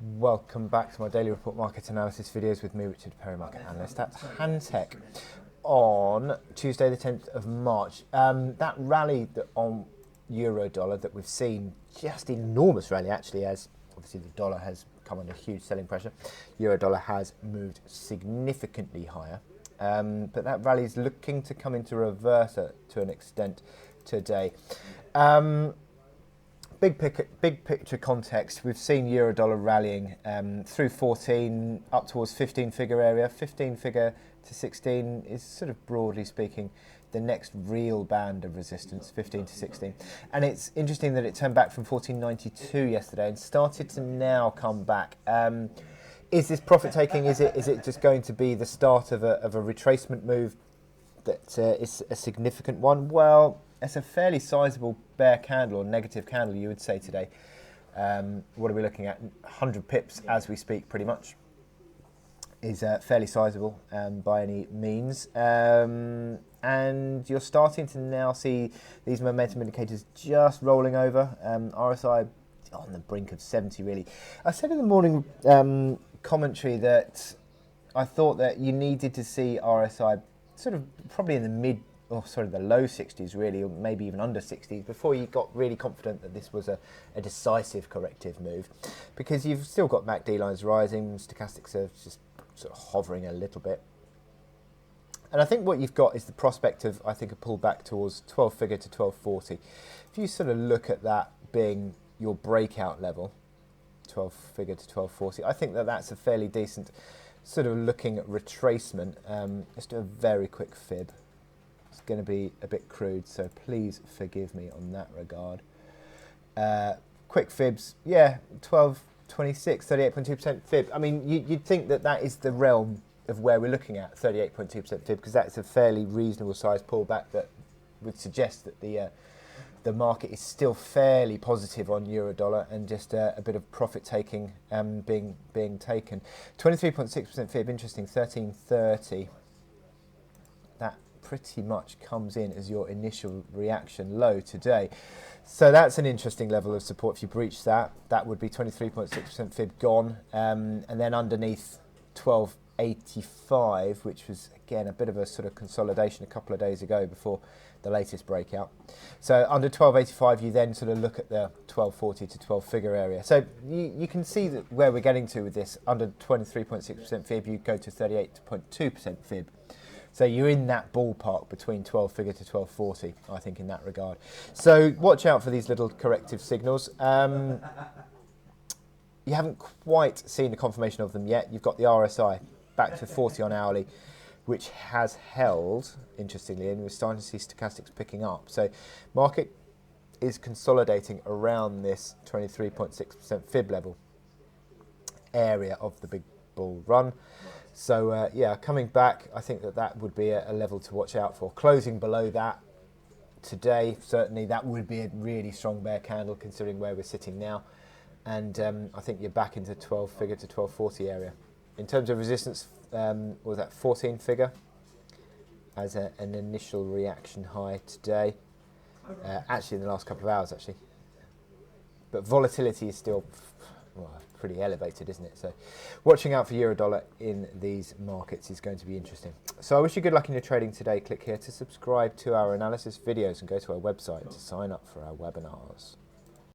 Welcome back to my daily report market analysis videos with me, Richard Perry, market analyst at Hantec. On Tuesday the 10th of March, that rally on euro dollar that we've seen, just enormous rally actually, as obviously the dollar has come under huge selling pressure. Euro dollar has moved significantly higher, but that rally is looking to come into reverser to an extent today. Big picture context, we've seen euro dollar rallying through 14 up towards 15 figure area. 15 figure to 16 is sort of broadly speaking the next real band of resistance, 15 to 16. And it's interesting that it turned back from 1492 yesterday and started to now come back. Is this profit taking? Is it just going to be the start of a retracement move that is a significant one? Well, it's a fairly sizable bear candle or negative candle, you would say today. What are we looking at? 100 pips as we speak, pretty much. Is fairly sizable by any means. And you're starting to now see these momentum indicators just rolling over. RSI on the brink of 70, really. I said in the morning commentary that I thought that you needed to see RSI sort of probably in the the low 60s really, or maybe even under 60s, before you got really confident that this was a decisive corrective move, because you've still got MACD lines rising, stochastics are just sort of hovering a little bit. And I think what you've got is the prospect of, I think, a pullback towards 12 figure to 1240. If you sort of look at that being your breakout level, 12 figure to 1240, I think that that's a fairly decent sort of looking at retracement. Let's do a very quick fib. It's going to be a bit crude, so please forgive me on that regard. Quick fibs, yeah, 12.26, 38.2% fib. I mean, you'd think that that is the realm of where we're looking at, 38.2% fib, because that's a fairly reasonable size pullback that would suggest that the market is still fairly positive on euro dollar and just a bit of profit taking being taken. 23.6% fib, interesting, 13.30. That pretty much comes in as your initial reaction low today. So that's an interesting level of support. If you breach that, that would be 23.6% fib gone. And then underneath 1285, which was again a bit of a sort of consolidation a couple of days ago before the latest breakout. So under 1285, you then sort of look at the 1240 to 12 figure area. So you can see that where we're getting to with this. Under 23.6% fib, you go to 38.2% fib. So you're in that ballpark between 12 figure to 1240, I think, in that regard. So watch out for these little corrective signals. You haven't quite seen the confirmation of them yet. You've got the RSI back to 40 on hourly, which has held, interestingly, and we're starting to see stochastics picking up. So market is consolidating around this 23.6% fib level area of the big bull run. So yeah, coming back, I think that would be a level to watch out for. Closing below that today, certainly that would be a really strong bear candle considering where we're sitting now. And I think you're back into 12 figure to 1240 area. In terms of resistance, what was that, 14 figure as an initial reaction high today. Actually in the last couple of hours actually. But volatility is still pretty elevated, isn't it? So watching out for euro dollar in these markets is going to be interesting. So I wish you good luck in your trading today. Click here to subscribe to our analysis videos and go to our website to sign up for our webinars.